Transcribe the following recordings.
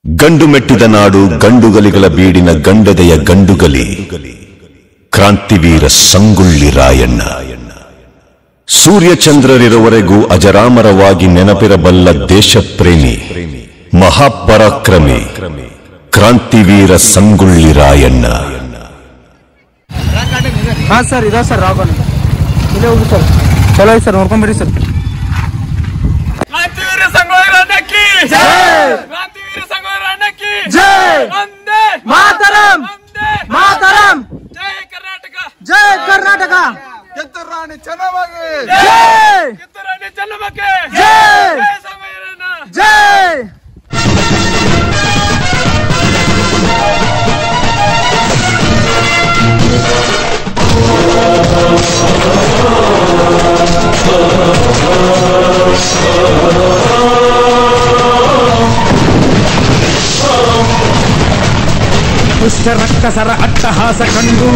ಗಂಡು ಮೆಟ್ಟಿದ ನಾಡು ಗಂಡುಗಲಿಗಳ ಬೀಡಿನ ಗಂಡದೆಯ ಗಂಡುಗಲಿ ಕ್ರಾಂತಿವೀರ ಸಂಗೊಳ್ಳಿ ರಾಯಣ್ಣ. ಸೂರ್ಯಚಂದ್ರರಿರುವವರೆಗೂ ಅಜರಾಮರವಾಗಿ ನೆನಪಿರಬಲ್ಲ ದೇಶಪ್ರೇಮಿ ಮಹಾಪರಾಕ್ರಮಿ ಕ್ರಾಂತಿವೀರ ಸಂಗೊಳ್ಳಿ ರಾಯಣ್ಣ. हाँ सर इधर सर राघवन इले होगी सर चलो सर नोಡ್ಕೊಂಡ್ಬಿಡಿ ಸರ್. क्रांतिवीर संಗೊಳ್ಳಿ रायಣ್ಣ की जय क्रांतिवीर संಗೊಳ್ಳಿ रायಣ್ಣ की जय वंदे मातरम वंदे मातरम जय कर्नाटक जय कर्नाटक ಕಿತ್ತೂರು ರಾಣಿ ಚೆನ್ನಮ್ಮಗೆ जय ಕಿತ್ತೂರು ರಾಣಿ ಚೆನ್ನಮ್ಮಗೆ जय जय ಸಂಗೊಳ್ಳಿ ರಾಯಣ್ಣ जय ದುಷ್ಟ ರಕ್ಕಸರ ಅಟ್ಟಹಾಸ ಕಂಡು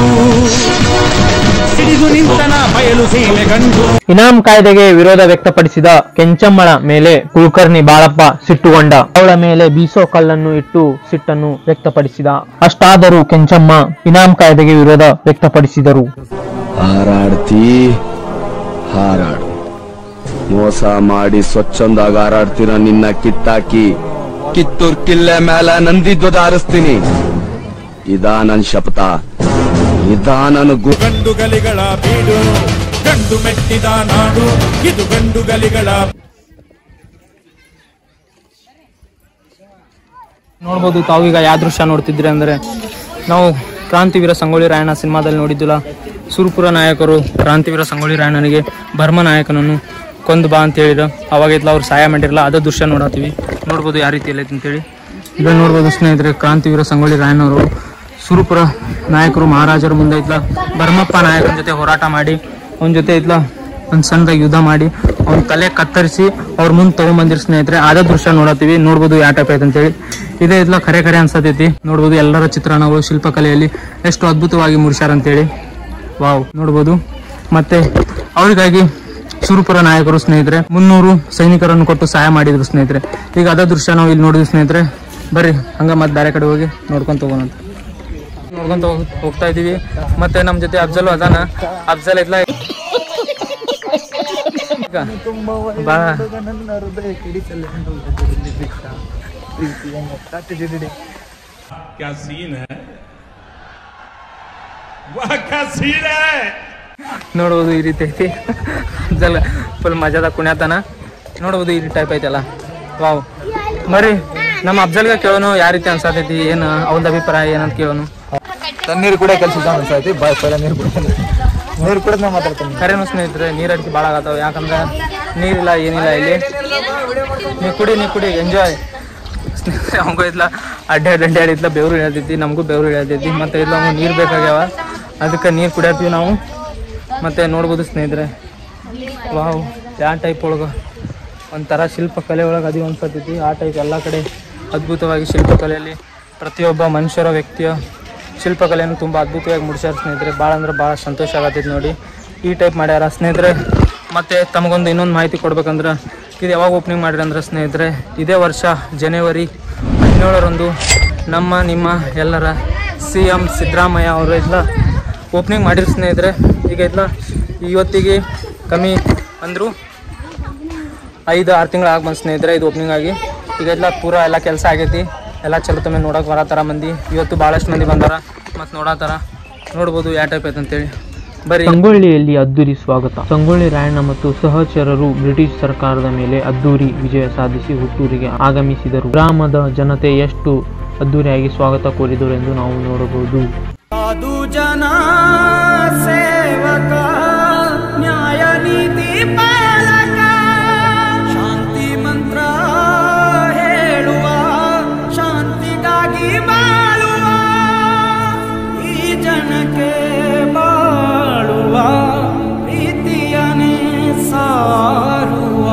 ಸಿಡಿದು ನಿಂತನ ಬಯಲು ಸೀಮೆ ಕಂಡು ಇನಾಂ ಕಾಯ್ದೆಗೆ ವಿರೋಧ ವ್ಯಕ್ತಪಡಿಸಿದ ಕೆಂಚಮ್ಮಳ ಮೇಲೆ ಕುಲಕರ್ಣಿ ಬಾಳಪ್ಪ ಸಿಟ್ಟುಗೊಂಡ. ಅವಳ ಮೇಲೆ ಬೀಸೋ ಕಲ್ಲನ್ನು ಇಟ್ಟು ಸಿಟ್ಟನ್ನು ವ್ಯಕ್ತಪಡಿಸಿದ. ಅಷ್ಟಾದರೂ ಕೆಂಚಮ್ಮ ಇನಾಂ ಕಾಯ್ದೆಗೆ ವಿರೋಧ ವ್ಯಕ್ತಪಡಿಸಿದರು. ಹಾರಾಡ್ತಿ ಹಾರಾಡು, ಮೋಸ ಮಾಡಿ ಸ್ವಚ್ಛಂದಾಗ ಹಾರಾಡ್ತೀರ ನಿನ್ನ ಕಿತ್ತಾಕಿ ಕಿತ್ತೂರ್ ಕಿಲ್ಲೆ ಮೇಲೆ ನಂದಿಧ್ವಜ ಹಾರಿಸ್ತೀನಿ. ಇದಾ ನನ್ ಶಪಥ, ಇದಾ ನನ್ನ ಗಂಡುಗಲಿಗಳ ಬೀಡು ಗಂಡು ಮೆಟ್ಟಿದ ನಾಡು ಇದು ಗಂಡುಗಲಿಗಳ. ನೋಡ್ಬೋದು ತಾವೀಗ ಯಾವ ದೃಶ್ಯ ನೋಡ್ತಿದ್ರಿ ಅಂದ್ರೆ, ನಾವು ಕ್ರಾಂತಿವೀರ ಸಂಗೊಳ್ಳಿ ರಾಯಣ್ಣ ಸಿನಿಮಾದಲ್ಲಿ ನೋಡಿದ್ದಿಲ್ಲ, ಸುರಪುರ ನಾಯಕರು ಕ್ರಾಂತಿವೀರ ಸಂಗೊಳ್ಳಿ ರಾಯಣ್ಣನಿಗೆ ಬರ್ಮ ನಾಯಕನನ್ನು ಕೊಂದು ಬಾ ಅಂತ ಹೇಳಿದ್ರು. ಅವಾಗೈತ್ಲ ಅವ್ರು ಸಹಾಯ ಮಾಡಿರಲ್ಲ, ಅದ ದೃಶ್ಯ ನೋಡತ್ತೀವಿ. ನೋಡ್ಬೋದು ಯಾವ ರೀತಿ ಎಲ್ಲೈತೆ ಅಂತೇಳಿ. ಇದನ್ನು ನೋಡ್ಬೋದು ಸ್ನೇಹಿತರೆ, ಕ್ರಾಂತಿವೀರ ಸಂಗೊಳ್ಳಿ ರಾಯಣ್ಣವರು ಸುರಪುರ ನಾಯಕರು ಮಹಾರಾಜರ ಮುಂದೆ ಐತ್ಲ ಬರ್ಮಪ್ಪ ನಾಯಕನ ಜೊತೆ ಹೋರಾಟ ಮಾಡಿ ಅವನ ಜೊತೆ ಐತ್ಲ ಒಂದು ಸಣ್ಣದಾಗಿ ಯುದ್ಧ ಮಾಡಿ ಅವ್ನ ತಲೆ ಕತ್ತರಿಸಿ ಅವ್ರ ಮುಂದೆ ತಗೊಂಬಂದಿರ್ ಸ್ನೇಹಿತರೆ. ಅದ ದೃಶ್ಯ ನೋಡತ್ತೀವಿ. ನೋಡ್ಬೋದು ಯಾವ ಟೈಪ್ ಐತೆ ಅಂತೇಳಿ. ಇದೇ ಇದ್ಲ ಖರೆ ಖರೆ ಅನ್ಸತೈತಿ. ನೋಡ್ಬೋದು ಎಲ್ಲರ ಚಿತ್ರಣಗಳು ಶಿಲ್ಪಕಲೆಯಲ್ಲಿ ಎಷ್ಟು ಅದ್ಭುತವಾಗಿ ಮುಡಿಸ್ಯಾರ ಅಂತೇಳಿ. ವಾವ್ ನೋಡ್ಬೋದು. ಮತ್ತೆ ಅವರಿಗಾಗಿ ಸುರಪುರ ನಾಯಕರು ಸ್ನೇಹಿತರೆ 300 ಸೈನಿಕರನ್ನು ಕೊಟ್ಟು ಸಹಾಯ ಮಾಡಿದ್ರು ಸ್ನೇಹಿತರೆ. ಈಗ ಅದ ದೃಶ್ಯ ನಾವು ಇಲ್ಲಿ ನೋಡಿದ್ವಿ ಸ್ನೇಹಿತರೆ. ಬರ್ರಿ ಹಂಗ ಮತ್ತೆ ಬೇರೆ ಕಡೆ ಹೋಗಿ ನೋಡ್ಕೊಂತ ಹೋಗೋಣ. ನೋಡ್ಕೊಂತ ಹೋಗ್ತಾ ಇದೀವಿ. ಮತ್ತೆ ನಮ್ ಜೊತೆ ಅಫ್ಜಲ್ ಅದಾನ. ಅಫ್ಜಲ್ ಐತ್ಲ क्या सीन है, वाह क्या सीन है. ನೋಡ್ಬೋದು ಈ ರೀತಿ ಐತಿ. ಅಫ್ಜಲ್ ಫುಲ್ ಮಜಾದ ಕುಣ್ಯಾತನ. ನೋಡ್ಬೋದು ಈ ಟೈಪ್ ಐತಲ್ಲ. ವಾವ್ ಬರ್ರಿ ನಮ್ಮ ಅಫ್ಜಲ್ಗ ಕೇಳೋನು ಯಾವ ರೀತಿ ಅನ್ಸತೈತಿ, ಏನು ಅವನ ಅಭಿಪ್ರಾಯ ಏನಂತ ಕೇಳೋನು. ನೀರು ಕೂಡ ಕೆಲಸ ಅನ್ಸೈತಿ. ನೀರು ಕೂಡ ನಾವು ಮಾತಾಡ್ತೀನಿ. ಕರೆನು ಸ್ನೇಹಿತರೆ, ನೀರ್ ಅಡಿಕೆ ಭಾಳ ಆಗತ್ತಾವ. ಯಾಕಂದ್ರೆ ನೀರಿಲ್ಲ ಏನಿಲ್ಲ ಇಲ್ಲಿ. ನೀ ಕುಡಿ ಎಂಜಾಯ್. ಅವಂಗೂ ಇದ್ಲ ಅಡ್ಡಾಡಿದ್ಲ ಬೆವ್ರು ಇಳಿತೈತಿ, ನಮಗೂ ಬೆವ್ರು ಇಳಿತೈತಿ. ಮತ್ತೆ ಇಲ್ಲ ಅವಂಗ ನೀರು ಬೇಕಾಗ್ಯಾವ, ಅದಕ್ಕೆ ನೀರು ಕುಡಿಯತ್ತೀವಿ ನಾವು. ಮತ್ತೆ ನೋಡ್ಬೋದು ಸ್ನೇಹಿತರೆ, ವಾವ್ ಯಾವ ಟೈಪ್ ಒಳಗೆ ಒಂಥರ ಶಿಲ್ಪಕಲೆ ಒಳಗೆ ಅದು ಅನ್ಸತೈತಿ. ಆ ಟೈಪ್ ಎಲ್ಲ ಕಡೆ ಅದ್ಭುತವಾಗಿ ಶಿಲ್ಪಕಲೆಯಲ್ಲಿ ಪ್ರತಿಯೊಬ್ಬ ಮನುಷ್ಯರ ವ್ಯಕ್ತಿಯ ಶಿಲ್ಪಕಲೆಯನ್ನು ತುಂಬ ಅದ್ಭುತವಾಗಿ ಮುಡಿಸ್ಯಾರ ಸ್ನೇಹಿತರೆ. ಭಾಳ ಅಂದ್ರೆ ಭಾಳ ಸಂತೋಷ ಆಗತ್ತೈತಿ ನೋಡಿ, ಈ ಟೈಪ್ ಮಾಡ್ಯಾರ ಸ್ನೇಹಿತರೆ. ಮತ್ತು ತಮಗೊಂದು ಇನ್ನೊಂದು ಮಾಹಿತಿ ಕೊಡ್ಬೇಕಂದ್ರೆ, ಇದು ಯಾವಾಗ ಓಪನಿಂಗ್ ಮಾಡಿರಂದ್ರೆ ಸ್ನೇಹಿತರೆ, ಇದೇ ವರ್ಷ ಜನವರಿ 17ರಂದು ನಿಮ್ಮ ಎಲ್ಲರ CM ಸಿದ್ದರಾಮಯ್ಯ ಅವರು ಎಲ್ಲ ಓಪನಿಂಗ್ ಮಾಡಿದ್ರು ಸ್ನೇಹಿತರೆ. ಈಗ ಇಲ್ಲ ಇವತ್ತಿಗೆ ಕಮ್ಮಿ ಅಂದರು 5-6 ತಿಂಗಳು ಆಗಿ ಬಂದು ಸ್ನೇಹಿತರೆ ಇದು ಓಪನಿಂಗ್ ಆಗಿ. ಈಗ ಎಲ್ಲ ಪೂರ ಎಲ್ಲ ಕೆಲಸ ಆಗೈತಿ. ಎಲ್ಲ ಚಲೋ ತಮ್ಮ ನೋಡೋಕೆ ಬರತ್ತಾರ ಮಂದಿ. ಇವತ್ತು ಭಾಳಷ್ಟು ಮಂದಿ ಬಂದಾರ ಮತ್ತು ನೋಡತ್ತಾರ. ನೋಡ್ಬೋದು ಯಾವ ಟೈಪ್ ಐತೆ ಅಂತೇಳಿ. ಬರೀ ಸಂಗೊಳ್ಳಿಯಲ್ಲಿ ಅದ್ದೂರಿ ಸ್ವಾಗತ. ಸಂಗೊಳ್ಳಿ ರಾಯಣ್ಣ ಮತ್ತು ಸಹಚರರು ಬ್ರಿಟಿಷ್ ಸರ್ಕಾರದ ಮೇಲೆ ಅದ್ದೂರಿ ವಿಜಯ ಸಾಧಿಸಿ ಹುಟ್ಟೂರಿಗೆ ಆಗಮಿಸಿದರು. ಗ್ರಾಮದ ಜನತೆ ಎಷ್ಟು ಅದ್ದೂರಿಯಾಗಿ ಸ್ವಾಗತ ಕೋರಿದರು ಎಂದು ನಾವು ನೋಡಬಹುದು. ಸಾಧು ಜನ ಸೇವಕ ನ್ಯಾಯ ನೀತಿ ಪಾಲಕ ಶಾಂತಿ ಮಂತ್ರ ಹೇಳುವ ಶಾಂತಿಗಾಗಿ ಬಾಳುವ ಈ ಜನಕ್ಕೆ ಬಾಳುವ ಪ್ರೀತಿಯನೇ ಸಾರುವ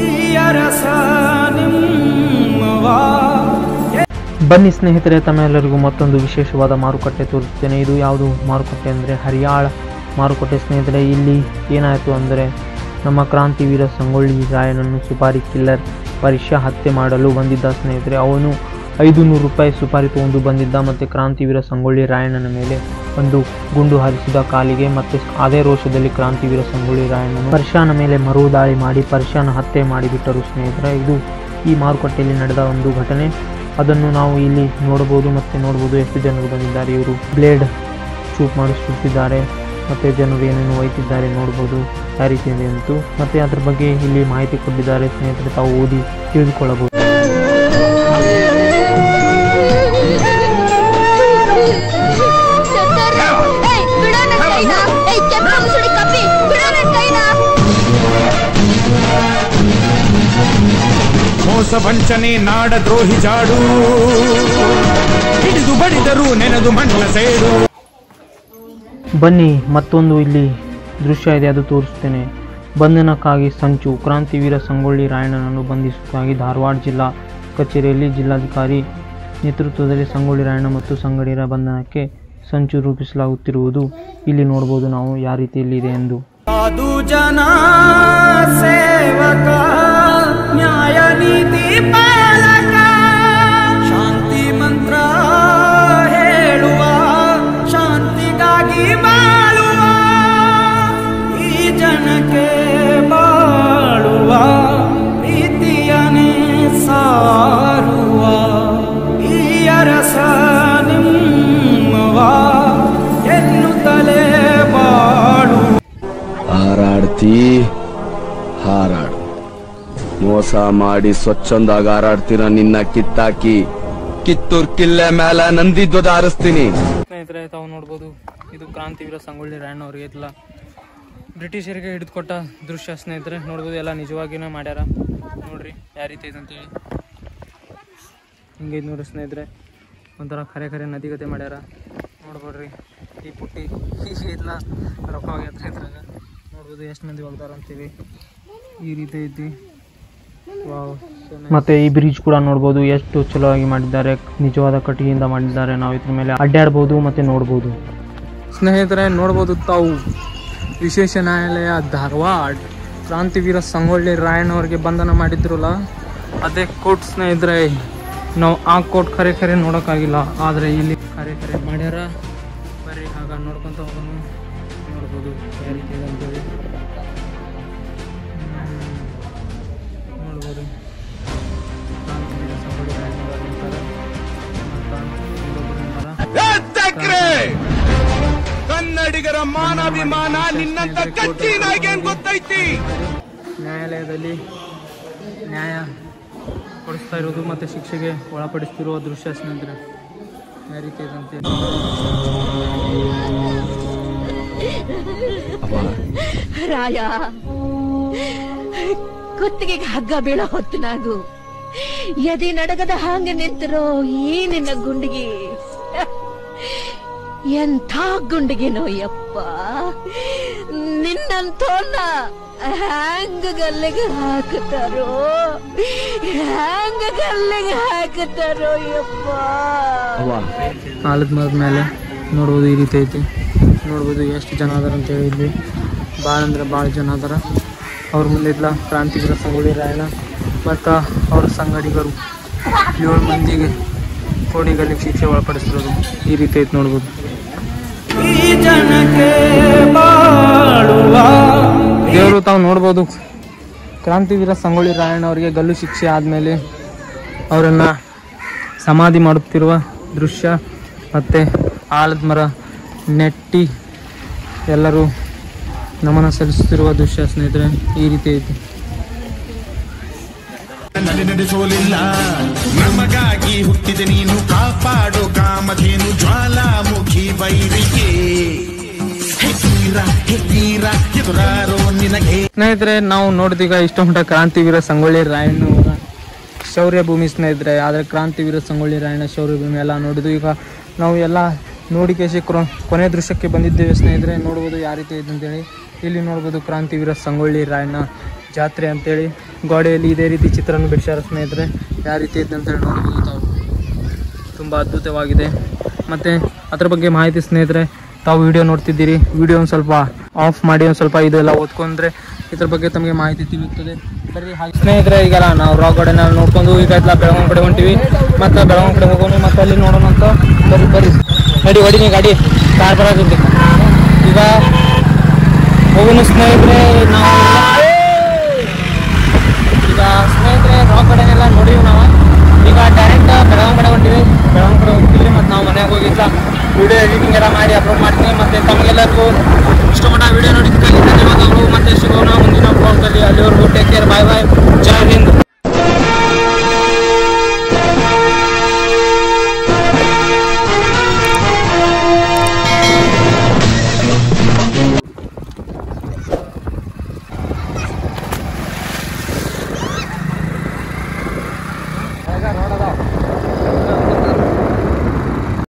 ಈ ಅರಸ ನಿಮ್ಮವ. ಬನ್ನಿ ಸ್ನೇಹಿತರೆ, ತಮ್ಮೆಲ್ಲರಿಗೂ ಮತ್ತೊಂದು ವಿಶೇಷವಾದ ಮಾರುಕಟ್ಟೆ ತೋರಿಸ್ತೇನೆ. ಇದು ಯಾವುದು ಮಾರುಕಟ್ಟೆ ಅಂದರೆ ಹರಿಯಾಳ ಮಾರುಕಟ್ಟೆ ಸ್ನೇಹಿತರೆ. ಇಲ್ಲಿ ಏನಾಯಿತು ಅಂದರೆ, ನಮ್ಮ ಕ್ರಾಂತಿವೀರ ಸಂಗೊಳ್ಳಿ ರಾಯಣ್ಣನನ್ನು ಸುಪಾರಿ ಕಿಲ್ಲರ್ ಪರೀಕ್ಷಾ ಹತ್ಯೆ ಮಾಡಲು ಬಂದಿದ್ದ ಸ್ನೇಹಿತರೆ. ಅವನು 500 ರೂಪಾಯಿ ಸುಪಾರಿ ತಗೊಂಡು ಬಂದಿದ್ದ. ಮತ್ತು ಕ್ರಾಂತಿವೀರ ಸಂಗೊಳ್ಳಿ ರಾಯಣ್ಣನ ಮೇಲೆ ಒಂದು ಗುಂಡು ಹಾರಿಸಿದ ಕಾಲಿಗೆ. ಮತ್ತು ಅದೇ ರೋಷದಲ್ಲಿ ಕ್ರಾಂತಿವೀರ ಸಂಗೊಳ್ಳಿ ರಾಯಣ್ಣನು ಪರ್ಷಾನ ಮೇಲೆ ಮರು ದಾಳಿ ಮಾಡಿ ಪರ್ಷಾನ ಹತ್ಯೆ ಮಾಡಿಬಿಟ್ಟರು ಸ್ನೇಹಿತರೆ. ಇದು ಈ ಮಾರುಕಟ್ಟೆಯಲ್ಲಿ ನಡೆದ ಒಂದು ಘಟನೆ. ಅದನ್ನು ನಾವು ಇಲ್ಲಿ ನೋಡಬಹುದು. ಮತ್ತು ಎಷ್ಟು ಜನರು ಬಂದಿದ್ದಾರೆ. ಇವರು ಬ್ಲೇಡ್ ಚೂಪ್ ಮಾಡಿಸುತ್ತಿದ್ದಾರೆ ಮತ್ತು ಜನರು ಏನೇನು ಒಯ್ತಿದ್ದಾರೆ ನೋಡ್ಬೋದು ಯಾವ ರೀತಿ ಇದೆ ಅಂತೂ. ಮತ್ತು ಅದ್ರ ಬಗ್ಗೆ ಇಲ್ಲಿ ಮಾಹಿತಿ ಕೊಟ್ಟಿದ್ದಾರೆ ಸ್ನೇಹಿತರೆ, ತಾವು ಓದಿ ತಿಳಿದುಕೊಳ್ಳಬಹುದು. ಮೋಸ ವಂಚನೆ ನಾಡ ದ್ರೋಹಿ ಜಾಡು, ಹಿಡಿದು ಬಡಿದರು ನೆನೆದು ಮಣ್ಣ ಸೇಡು. ಬನ್ನಿ ಮತ್ತೊಂದು ಇಲ್ಲಿ ದೃಶ್ಯ ಇದೆ, ಅದು ತೋರಿಸ್ತೇನೆ. ಬಂಧನಕ್ಕಾಗಿ ಸಂಚು. ಕ್ರಾಂತಿವೀರ ಸಂಗೊಳ್ಳಿ ರಾಯಣ್ಣನನ್ನು ಬಂಧಿಸುವುದಾಗಿ ಧಾರವಾಡ ಜಿಲ್ಲಾ ಕಚೇರಿಯಲ್ಲಿ ಜಿಲ್ಲಾಧಿಕಾರಿ ನೇತೃತ್ವದಲ್ಲಿ ಸಂಗೊಳ್ಳಿ ರಾಯಣ್ಣ ಮತ್ತು ಸಂಗಡಿಗರ ಬಂಧನಕ್ಕೆ ಸಂಚು ರೂಪಿಸಲಾಗುತ್ತಿರುವುದು ಇಲ್ಲಿ ನೋಡಬಹುದು ನಾವು ಯಾವ ರೀತಿಯಲ್ಲಿ ಇದೆ ಎಂದು. ಸಾಧು ಜನ ಸೇವಕ ನ್ಯಾಯ ನೀತಿ ಪಾಲಕ, ಶಾಂತಿ ಮಂತ್ರ ಹೇಳುವ, ಶಾಂತಿಗಾಗಿ ಬಾಳುವ, ಈ ಜನಕ್ಕೆ ಬಾಳುವ ಪ್ರೀತಿಯನೇ ಸಾರುವ, ಈ ಅರಸ ನಿಮ್ಮವ ಎನ್ನುತ್ತಲೇ ಬಾಳು. ಹಾರಾಡ್ತಿ ಹಾರಾಡು, ಮೋಸ ಮಾಡಿ ಸ್ವಚ್ಛಂದಾಗ ಹಾರಾಡ್ತೀರ ನಿನ್ನ ಕಿತ್ತಾಕಿ ಕಿತ್ತೂರ್ ಕಿಲ್ಲೆ ಮೇಲೆ ನಂದಿಧ್ವಜ ಹಾರಿಸ್ತೀನಿ. ಸ್ನೇಹಿತರೆ ತಾವು ನೋಡ್ಬೋದು, ಇದು ಕ್ರಾಂತಿವೀರ ಸಂಗೊಳ್ಳಿ ರಾಯಣ್ಣ ಅವರಿಗೆ ಎಲ್ಲ ಬ್ರಿಟಿಷರಿಗೆ ಹಿಡಿದುಕೊಟ್ಟ ದೃಶ್ಯ ಸ್ನೇಹಿತರೆ. ನೋಡ್ಬೋದು ಎಲ್ಲ ನಿಜವಾಗಿಯೇ ಮಾಡ್ಯಾರ. ನೋಡ್ರಿ ಯಾವ ರೀತಿ ಇದೆ ಅಂತೇಳಿ. ಹಿಂಗೆ ನೋಡ್ರಿ ಸ್ನೇಹಿತರೆ, ಒಂಥರ ಖರೆ ನದಿಗತೆ ಮಾಡ್ಯಾರ. ನೋಡ್ಬೋಡ್ರಿ ಈ ಪುಟ್ಟಿ ಎಲ್ಲ ರೊಕ್ಕ ಆಗ್ಯತ್ರ ಇದ್ರಾಗ. ನೋಡ್ಬೋದು ಎಷ್ಟು ಮಂದಿ ಹೋಗ್ತಾರ ಅಂತೀವಿ. ಈ ರೀತಿ ಐತಿ. ಮತ್ತೆ ಈ ಬ್ರಿಡ್ಜ್ ಕೂಡ ನೋಡ್ಬೋದು ಎಷ್ಟು ಚಲೋ ಆಗಿ ಮಾಡಿದ್ದಾರೆ. ನಿಜವಾದ ಕಟ್ಟಿಗೆಯಿಂದ ಮಾಡಿದ್ದಾರೆ. ನಾವು ಇದ್ರ ಮೇಲೆ ಅಡ್ಡಾಡ್ಬೋದು ಮತ್ತೆ ನೋಡ್ಬೋದು. ಸ್ನೇಹಿತರೆ ನೋಡ್ಬೋದು ತಾವು, ವಿಶೇಷ ನ್ಯಾಯಾಲಯ ಧಾರವಾಡ ಕ್ರಾಂತಿವೀರ ಸಂಗೊಳ್ಳಿ ರಾಯಣ್ಣ ಅವರಿಗೆ ಬಂಧನ ಮಾಡಿದ್ರಲ್ಲ ಅದೇ ಕೋರ್ಟ್ ಸ್ನೇಹಿತರೆ. ನಾವು ಆ ಕೋರ್ಟ್ ಖರೆ ನೋಡೋಕ್ಕಾಗಿಲ್ಲ, ಆದರೆ ಇಲ್ಲಿ ಖರೆ ಮಾಡ್ಯಾರ. ಬರ್ರಿ ಆಗ ನೋಡ್ಕೊಂತ ಹೋಗೋಣ. ನೋಡ್ಬೋದು ಯಾವ ರೀತಿ ಇದೆ ಅಂತೇಳಿ. ನೋಡ್ಬೋದು ಕ್ರಾಂತಿವೀರ ಸಂಗೊಳ್ಳಿ ರಾಯಣ್ಣ ಅವರು ನಿಂತಾರೆ. ಕನ್ನಡಿಗರ ಮಾನಾಭಿಮಾನ ನಿನ್ನಂತ ಕಚ್ಚಿನಾಗೆ ಗೊತ್ತೈತಿ. ನ್ಯಾಯಾಲಯದಲ್ಲಿ ನ್ಯಾಯ ಕೊಡಿಸ್ತಾ ಇರೋದು ಮತ್ತು ಶಿಕ್ಷೆಗೆ ಒಳಪಡಿಸ್ತಿರುವ ದೃಶ್ಯ ಸ್ನೇಹಿತರೆ ಯಾವ ರೀತಿ ಇದಂತೆ. ರಾಯ ಕುತ್ತಿಗೆಗೆ ಹಗ್ಗ ಬೀಳೋ ಹೊತ್ತಿನಾಗು ಎದೆ ನಡಗದ ಹಾಂಗೆ ನಿಂತಿರೋ ಈ ನಿನ್ನ ಗುಂಡಿಗೆ ಎಂಥ ಗುಂಡಿಗೆನೋ ಯಪ್ಪ. ನಿನ್ನಂತೋನ್ನ ಹ್ಯಾಂಗ ಗಲ್ಲಿಗೆ ಹಾಕುತ್ತಾರೋ ಯಪ್ಪ. ಆಲದ ಮರದ ಮೇಲೆ ನೋಡ್ಬೋದು ಈ ರೀತಿ ಐತಿ. ನೋಡ್ಬೋದು ಎಷ್ಟು ಜನ ಅದಾರ ಅಂತೇಳಿ. ಇಲ್ಲಿ ಭಾಳ ಅಂದ್ರೆ ಭಾಳ ಜನ ಅದಾರ. ಅವ್ರ ಮುಂದೆ ಇಲ್ಲ ಕ್ರಾಂತಿವೀರ ಸಂಗೊಳ್ಳಿ ರಾಯಣ್ಣ ಮತ್ತು ಅವ್ರ ಸಂಗಡಿಗರು 7 ಮಂದಿಗೆ ಕೋಡಿಗಲ್ಲಿಗೆ ಶಿಕ್ಷೆ ಒಳಪಡಿಸಿರೋದು ಈ ರೀತಿ ಐತಿ ನೋಡ್ಬೋದು. ದೇವರು ತಾವು ನೋಡ್ಬೋದು, ಕ್ರಾಂತಿವೀರ ಸಂಗೊಳ್ಳಿ ರಾಯಣ್ಣ ಅವರಿಗೆ ಗಲ್ಲು ಶಿಕ್ಷೆ ಆದಮೇಲೆ ಅವರನ್ನು ಸಮಾಧಿ ಮಾಡುತ್ತಿರುವ ದೃಶ್ಯ ಮತ್ತು ಆಲದ ಮರ ನೆಟ್ಟಿ ಎಲ್ಲರೂ ನಮನ ಸಲ್ಲಿಸುತ್ತಿರುವ ದೃಶ್ಯ ಸ್ನೇಹಿತರೆ ಈ ರೀತಿ ಐತಿ. ನಡೆಸೋಲಿಲ್ಲ ನಮಗಾಗಿ ಹುಟ್ಟಿದ ನೀನು, ಕಾಪಾಡೋ ಕಾಮಧೇನು ಜ್ವಾಲಾಮುಖಿ ವೈರಿಗೆ ಎದುರಾರೋ ನಿನಗೆ. ಸ್ನೇಹಿತರೆ ನಾವು ನೋಡಿದೀಗ ಇಷ್ಟ ಮಟ್ಟ ಕ್ರಾಂತಿವೀರ ಸಂಗೊಳ್ಳಿ ರಾಯಣ್ಣವರ ಶೌರ್ಯ ಭೂಮಿ ಸ್ನೇಹಿತರೆ. ಆದರೆ ಕ್ರಾಂತಿವೀರ ಸಂಗೊಳ್ಳಿ ರಾಯಣ್ಣ ಶೌರ್ಯ ಭೂಮಿ ಎಲ್ಲ ನೋಡಿದ್ವಿ. ಈಗ ನಾವು ಎಲ್ಲ ನೋಡಿ ಕೇಸಿ ಕೊನೆ ದೃಶ್ಯಕ್ಕೆ ಬಂದಿದ್ದೇವೆ ಸ್ನೇಹಿತರೆ. ನೋಡ್ಬೋದು ಯಾವ ರೀತಿ ಇದೆ ಅಂತೇಳಿ. ಇಲ್ಲಿ ನೋಡ್ಬೋದು ಕ್ರಾಂತಿವೀರ ಸಂಗೊಳ್ಳಿ ರಾಯಣ್ಣ ಜಾತ್ರೆ ಅಂತೇಳಿ ಗೋಡೆಯಲ್ಲಿ ಇದೇ ರೀತಿ ಚಿತ್ರನ ಬಿಡಿಸ್ಯಾರ ಸ್ನೇಹಿತರೆ. ಯಾವ ರೀತಿ ಇದೆ ಅಂತೇಳಿ ನೋಡ್ಬೋದು ತಾವು. ತುಂಬ ಅದ್ಭುತವಾಗಿದೆ. ಮತ್ತು ಅದ್ರ ಬಗ್ಗೆ ಮಾಹಿತಿ ಸ್ನೇಹಿತರೆ ತಾವು ವಿಡಿಯೋ ನೋಡ್ತಿದ್ದೀರಿ. ವಿಡಿಯೋ ಒಂದು ಸ್ವಲ್ಪ ಆಫ್ ಮಾಡಿ ಒಂದು ಸ್ವಲ್ಪ ಇದೆಲ್ಲ ಓದ್ಕೊಂಡ್ರೆ ಇದ್ರ ಬಗ್ಗೆ ತಮಗೆ ಮಾಹಿತಿ ತಿಳಿಯುತ್ತದೆ. ಬರ್ರಿ. ಹಾಗೆ ಸ್ನೇಹಿತರೆ ಈಗಲ್ಲ ನಾವು ರಾಕ್ ಗಾರ್ಡನ್ ನೋಡ್ಕೊಂಡು ಈಗ ಬೆಳಗಾವಿ ಕಡೆ ಹೊಂಟಿವಿ. ಮತ್ತೆ ಬೆಳಗಾವಿ ಕಡೆ ಹೋಗೋಣ, ಮತ್ತೆ ಅಲ್ಲಿ ನೋಡೋಣ ಅಂತ. ಬರ್ರಿ ನಡಿ ಹೊಡಿ ನೀ ಗಾಡಿ ಕಾರ್ ಬರೋದಿಲ್ಲ. ಈಗ ಹೋಗೋಣ ಸ್ನೇಹಿತರೆ. ನಾವು ಈಗ ಸ್ನೇಹಿತರೆ ರಾಕ್ ಗಾರ್ಡನ್ ಎಲ್ಲ ನೋಡಿವಿ ನಾವು. ಈಗ ಡೈರೆಕ್ಟ್ ಬೆಳಗಾವಿ ಕಡೆ ಹೊಂಟಿವಿ. ಬೆಳಗಾವಿ ಕಡೆ ಹೋಗ್ತೀವಿ. ಮತ್ತು ನಾವು ಮನೆಗೆ ಹೋಗಿಲ್ಲ ವಿಡಿಯೋ ಎಡಿಟಿಂಗ್ ಎಲ್ಲ ಮಾಡಿ ಅಪ್ಲೋಡ್ ಮಾಡ್ತೀವಿ. ಮತ್ತು ತಮಗೆಲ್ಲರಿಗೂ ಇಷ್ಟಪಟ್ಟ ವಿಡಿಯೋ ನೋಡಿ